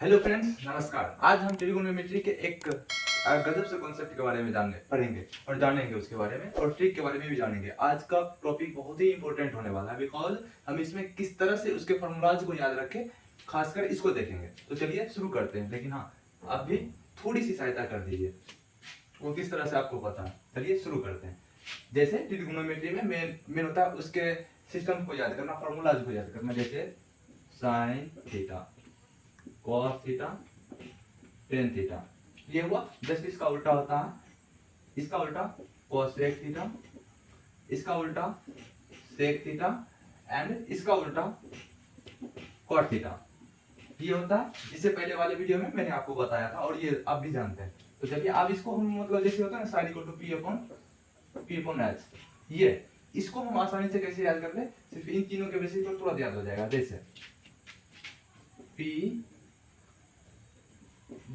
Hello friends, नमस्कार। आज हम ट्रिगोनोमेट्री के एक गजब से कॉन्सेप्ट के बारे में पढ़ेंगे और जानेंगे उसके बारे में, और ट्रिक के बारे में भी जानेंगे। आज का टॉपिक बहुत ही इंपॉर्टेंट होने वाला है, बिकॉज हम इसमें किस तरह से उसके फॉर्मूलाज को याद रखें, खासकर इसको देखेंगे। तो चलिए शुरू करते हैं, लेकिन हाँ, आप भी थोड़ी सी सहायता कर दीजिए, वो किस तरह से आपको पता है। चलिए शुरू करते हैं। जैसे ट्रिगोनोमेट्री में मेन होता है उसके सिस्टम को याद करना, फॉर्मूलाज को याद करना। जैसे sine theta, cos theta, tan theta, ये हुआ। जस्ट इसका उल्टा होता है, इसका उल्टा cosec थीटा, इसका उल्टा sec थीटा, एंड इसका उल्टा cot थीटा। ये होता है, इससे पहले वाले वीडियो में मैंने आपको बताया था, और ये आप भी जानते हैं। तो चलिए अब इसको हम, मतलब जैसे होता है ना sin equal to p upon h, ये इसको हम आसानी से कैसे याद कर ले, सिर्फ इन तीनों के बेसिस पर तुरंत याद हो जाएगा। जैसे p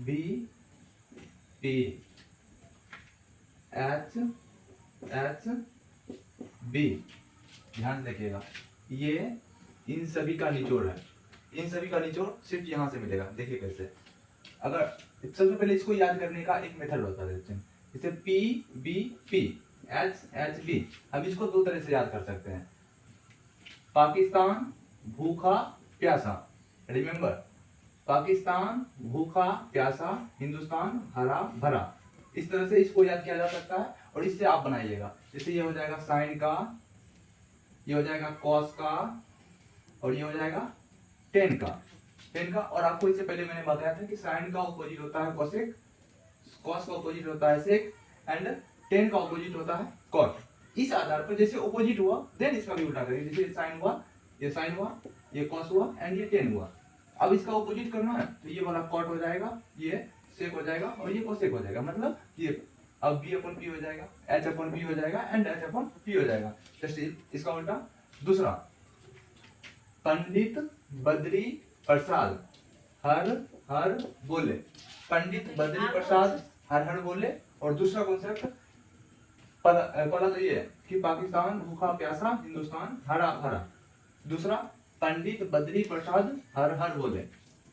b p h h b, ध्यान रखिएगा, ये इन सभी का निचोड़ है। इन सभी का निचोड़ सिर्फ यहां से मिलेगा। देखिए कैसे, अगर सबसे पहले इसको याद करने का एक मेथड बता देते हैं। जैसे p b p h h b, हम इसको दो तरह से याद कर सकते हैं। पाकिस्तान भूखा प्यासा, रिमेंबर, पाकिस्तान भूखा प्यासा, हिंदुस्तान हरा भरा। इस तरह से इसको याद किया जा सकता है, और इससे आप बनाइएगा। जैसे ये हो जाएगा साइन का, ये हो जाएगा कॉस का, और ये हो जाएगा टेन का। और आपको इससे पहले मैंने बताया था कि साइन का ऑपोजिट होता है कोसेक, कॉस का ऑपोजिट होता है सेक, एंड टेन का ऑपोजिट होता है कॉट। इस आधार पर जैसे ऑपोजिट हुआ, देन इसका भी उल्टा करेंगे। जैसे साइन हुआ, ये कॉस हुआ, एंड ये टेन हुआ। अब इसका ऑपोजिट करना है, तो ये वाला कॉट हो जाएगा, ये सेक हो जाएगा, और ये कोसेक हो जाएगा। मतलब ये अब b अपॉन p हो जाएगा, h अपॉन b हो जाएगा, एंड h अपॉन p हो जाएगा। जस्ट इसका उल्टा। दूसरा, पंडित बद्री प्रसाद हर हर बोले, पंडित बद्री प्रसाद हर हर बोले। और दूसरा कॉन्सेप्ट, पहला तो ये है कि पाकिस्तान भूखा प्यासा, हिंदुस्तान हरा भरा। दूसरा, पंडित बद्री प्रसाद हर हर बोले।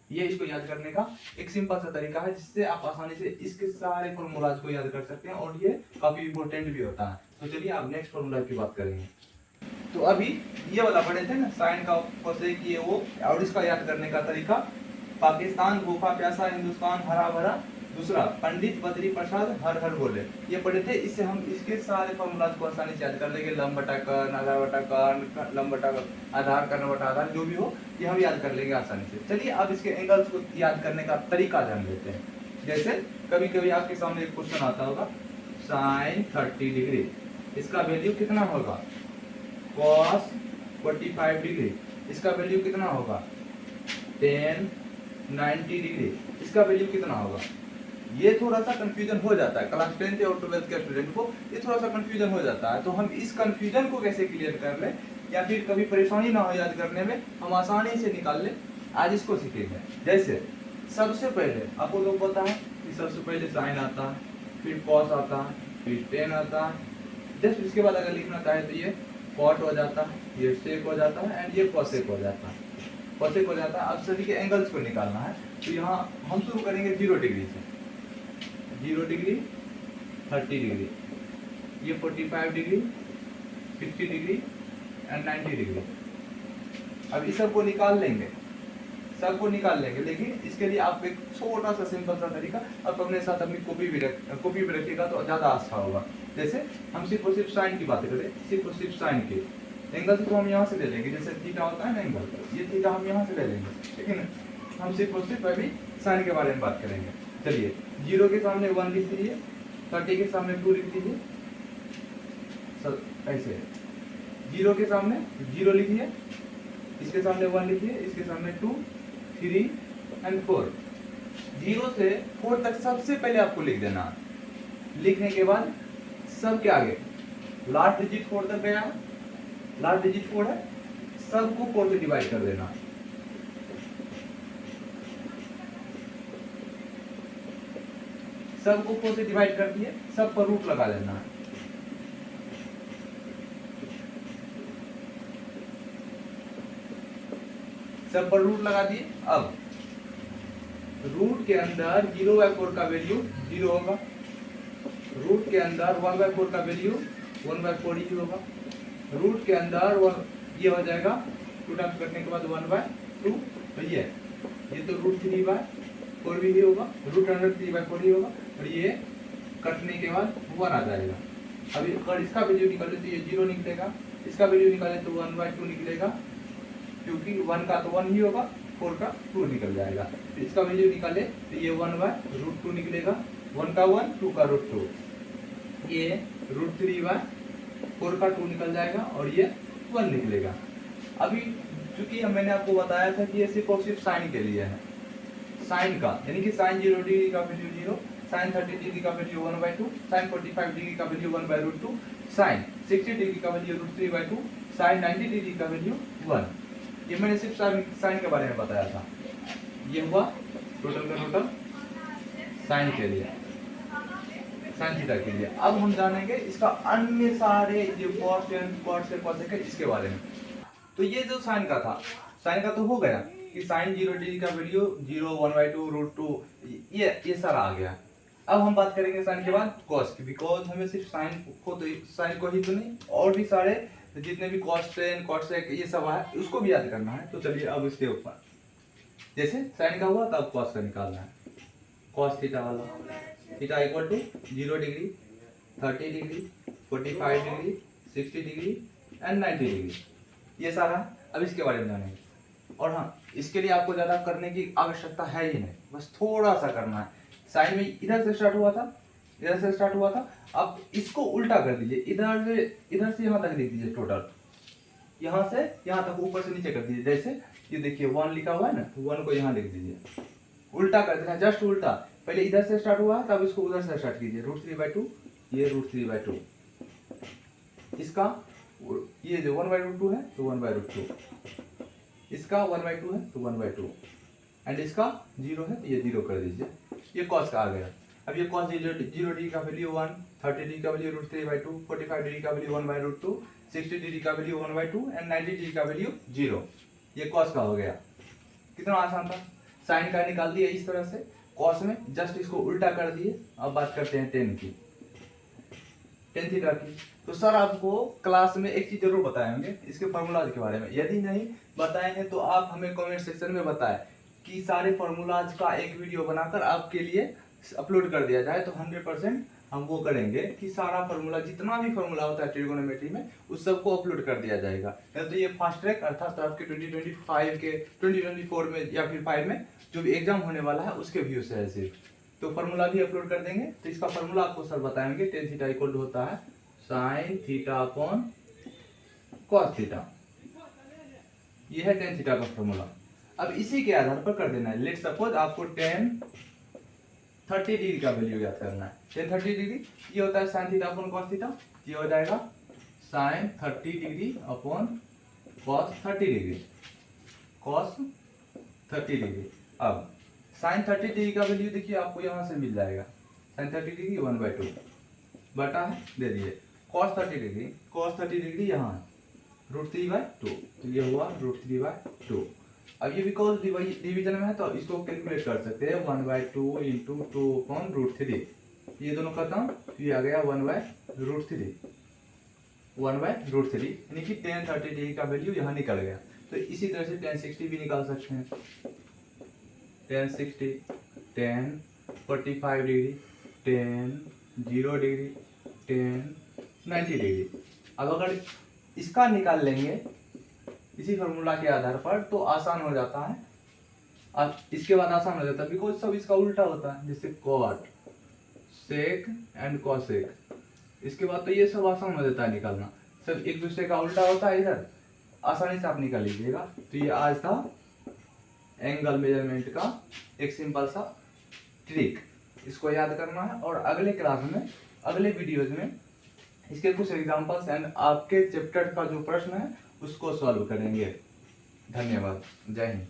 ये इसको याद करने का एक सिंपल सा तरीका है, जिससे आप आसानी से इसके सारे फॉर्मूलाज को याद कर सकते हैं, और ये काफी इंपॉर्टेंट भी होता है। तो चलिए अब नेक्स्ट फॉर्मूला की बात करेंगे। तो अभी ये वाला पढ़े थे ना, साइन का कोसेक, ये वो, और इसका याद करने का तरीका, पाकिस्तान भूखा प्यासा, हिंदुस्तान हरा भरा। दूसरा, पंडित बद्री प्रसाद हर हर बोले, ये पढ़े थे। इससे हम इसके सारे फॉर्मूलाज को आसानी से याद कर लेंगे। लंब बटा कर्ण, आधार बटा कर्ण, लंब बटा आधार, कर्ण बटा आधार, जो भी हो ये हम याद कर लेंगे आसानी से। चलिए अब इसके एंगल्स को याद करने का तरीका जान लेते हैं। जैसे कभी कभी आपके सामने एक क्वेश्चन आता होगा, साइन 30 डिग्री, इसका वैल्यू कितना होगा? कॉस 45 डिग्री, इसका वैल्यू कितना होगा? टेन 90 डिग्री, इसका वैल्यू कितना होगा? ये थोड़ा सा कंफ्यूजन हो जाता है क्लास 10th और 12th के स्टूडेंट को, ये थोड़ा सा कंफ्यूजन हो जाता है। तो हम इस कंफ्यूजन को कैसे क्लियर कर लें, या फिर कभी परेशानी ना हो याद करने में, हम आसानी से निकाल लें, आज इसको सीखेंगे। जैसे सबसे पहले आपको लोग पता है कि सबसे पहले साइन आता है, फिर कॉस आता है, फिर टेन आता है। जस्ट इसके बाद अगर लिखना चाहे तो ये कॉट हो जाता है, ये सेक हो जाता है, एंड ये कोसेक हो जाता है, कोसेक हो जाता है। अब सभी के एंगल्स को निकालना है, तो यहाँ हम शुरू करेंगे 0 डिग्री से। 0 डिग्री, 30 डिग्री, ये 45 डिग्री, 50 डिग्री, एंड 90 डिग्री। अब इस सबको निकाल लेंगे, सबको निकाल लेंगे, लेकिन इसके लिए आप एक छोटा सा सिंपल सा तरीका आप अपने साथ अपनी कॉपी भी रखिएगा, तो ज़्यादा अच्छा होगा। जैसे हम सिर्फ और सिर्फ साइन की बात करें, सिर्फ और सिर्फ साइन की एंगल तो हम यहाँ से ले लेंगे। जैसे थीटा होता है ना एंगल, ये थीटा हम यहाँ से ले लेंगे, लेकिन हम सिर्फ और सिर्फ अभी साइन के बारे में बात करेंगे। चलिए, 0 के सामने 1 लिख दीजिए, 30 के सामने 2 लिख दीजिए, ऐसे 0 के सामने 0 लिखिए, इसके सामने 1 लिखिए, इसके सामने 2, 3 एंड 4। 0 से 4 तक सबसे पहले आपको लिख देना है। लिखने के बाद सबके आगे लास्ट डिजिट 4 तक गया, लास्ट डिजिट 4 है, सबको 4 से डिवाइड कर देना। सबको 4 से डिवाइड कर दिए, सब पर रूट लगा देना है। सब पर रूट लगा दिए। अब रूट के अंदर 0/4 का वैल्यू 0 होगा, रूट के अंदर 1/4 का वैल्यू 1/4 ही होगा, रूट के अंदर ये हो जाएगा 2 टाइम्स करने के बाद 1/2, तो ये तो √3/4 भी होगा, √3/4 ही होगा, और ये कटने के बाद 1 आ जाएगा। अभी अगर इसका वैल्यू निकाले तो ये 0 निकलेगा, इसका वैल्यू निकाले तो 1/2 निकलेगा, क्योंकि 1 का तो 1 ही होगा, 4 का 2 निकल जाएगा। तो इसका वैल्यू निकाले तो ये 1/√2 निकलेगा, 1 का 1, 2 का √2, ये √3/4 का 2 निकल जाएगा, और ये 1 निकलेगा। अभी चूंकि मैंने आपको बताया था कि ये सिर्फ और सिर्फ साइन के लिए है, साइन का, यानी कि साइन 0 डिग्री का वैल्यू 0, साइन 30 डिग्री का वैल्यू 1/2, साइन 45 डिग्री का वैल्यू 1/√2, साइन 60 डिग्री का वैल्यू √3/2, साइन 90 डिग्री का वैल्यू 1। ये मैंने सिर्फ साइन के बारे में बताया था। ये हुआ टोटल का टोटल साइन के लिए, साइन थीटा के लिए। अब हम जानेंगे इसका अन्य सारे जो कॉस इसके बारे में। तो ये जो साइन का था, साइन का तो हो गया कि साइन 0 डिग्री का वैल्यू 0, 1/2, √2, ये सारा आ गया। अब हम बात करेंगे साइन के बाद कॉस की, बिकॉज हमें सिर्फ साइन को ही तो नहीं, और भी सारे जितने भी कॉस कॉसेक ये सब है उसको भी याद करना है। तो चलिए अब इसके ऊपर, जैसे साइन का हुआ तब कॉस का निकालना है। कॉस थीटा वाला, theta equal to 0 degree, 30 degree, 45 degree, 60 degree and 90 degree, ये सारा। अब इसके बारे में जानेंगे, और हाँ, इसके लिए आपको ज्यादा करने की आवश्यकता है ही नहीं, बस थोड़ा सा करना है। साइन में इधर से स्टार्ट हुआ था, इधर से स्टार्ट हुआ था, अब इसको उल्टा कर दीजिए, इधर से यहाँ तक लिख दीजिए टोटल, यहाँ से यहाँ तक ऊपर से नीचे कर दीजिए। जैसे ये देखिए 1 लिखा हुआ है ना, तो 1 को यहाँ लिख दीजिए, उल्टा कर देना, जस्ट उल्टा। पहले इधर से स्टार्ट हुआ तब इसको उधर से स्टार्ट कीजिए, √3/2, ये √3/2, इसका ये जो 1/√2 है तो 1/√2, इसका 1/2 है तो 1/2, एंड इसका 0 है तो ये 0 कर दीजिए। ये कॉस का आ गया। अब ये कॉस 0 डिग्री का वैल्यू 1, 30 डिग्री का वैल्यू √3/2, 45 डिग्री का वैल्यू 1/√2, 60 डिग्री का वैल्यू 1/2 एंड 90 डिग्री का वैल्यू 0। ये कॉस का हो गया। कितना आसान था। साइन का निकाल दिया इस तरह से, कॉस में जस्ट इसको उल्टा कर दिए। अब बात करते हैं टेन की, टेन थीटा की। तो सर आपको क्लास में एक चीज जरूर बताएंगे इसके फॉर्मूलाज के बारे में, यदि नहीं बताएंगे तो आप हमें कमेंट सेक्शन में बताएं कि सारे फॉर्मूलाज का एक वीडियो बनाकर आपके लिए अपलोड कर दिया जाए। तो 100% हम वो करेंगे कि सारा फॉर्मूला, जितना भी फॉर्मूला होता है ट्रिगोनोमेट्री में, उस सबको अपलोड कर दिया जाएगा। तो ये फास्ट ट्रैक अर्थात आपके 2025 के 2024 में या फिर 5 में जो भी एग्जाम होने वाला है उसके व्यू से है सिर्फ, तो फॉर्मूला भी अपलोड कर देंगे। तो इसका फॉर्मूला आपको सर बताएंगे, टेन थीटा इक्वल होता है sine theta upon cos theta, ये है टेन थीटा का फॉर्मूला। अब इसी के आधार पर कर देना है। लेट सपोज आपको 30 डिग्री का वैल्यू याद करना है। 30 डिग्री ये होता है sine theta upon cos theta, ये हो जाएगा sine 30 degree upon cos 30 degree, cos 30 degree. अब साइन 30 डिग्री का वैल्यू देखिए आपको यहाँ से मिल जाएगा, साइन 30 डिग्री 1/2 बटा है दे दिए, कॉस 30 डिग्री यहाँ √3/2, तो ये हुआ √3/2। अब ये बिकॉज डिवीजन में है तो इसको कैलकुलेट कर सकते हैं, 1/2 इंटू 2/√3, ये दोनों खत्म, तो ये आ गया 1/√3, 1/√3, यानी कि 1030 डिग्री का वैल्यू यहाँ निकल गया। तो इसी तरह से 1060 भी निकाल सकते हैं, 1060, 10 45 डिग्री, 10 0 डिग्री, 10 90 डिग्री। अब अगर इसका निकाल लेंगे इसी फॉर्मूला के आधार पर तो आसान हो जाता है। अब इसके बाद आसान हो जाता है बिकॉज सब इसका उल्टा होता है, जैसे कॉट, सेक एंड कॉसेक। इसके बाद तो ये सब आसान हो जाता है निकालना, सब एक दूसरे का उल्टा होता है, इधर आसानी से आप निकाल लीजिएगा। तो ये आज था एंगल मेजरमेंट का एक सिंपल सा ट्रिक, इसको याद करना है। और अगले क्लास में, अगले वीडियोज में इसके कुछ एग्जांपल्स एंड आपके चैप्टर का जो प्रश्न है उसको सॉल्व करेंगे। धन्यवाद, जय हिंद।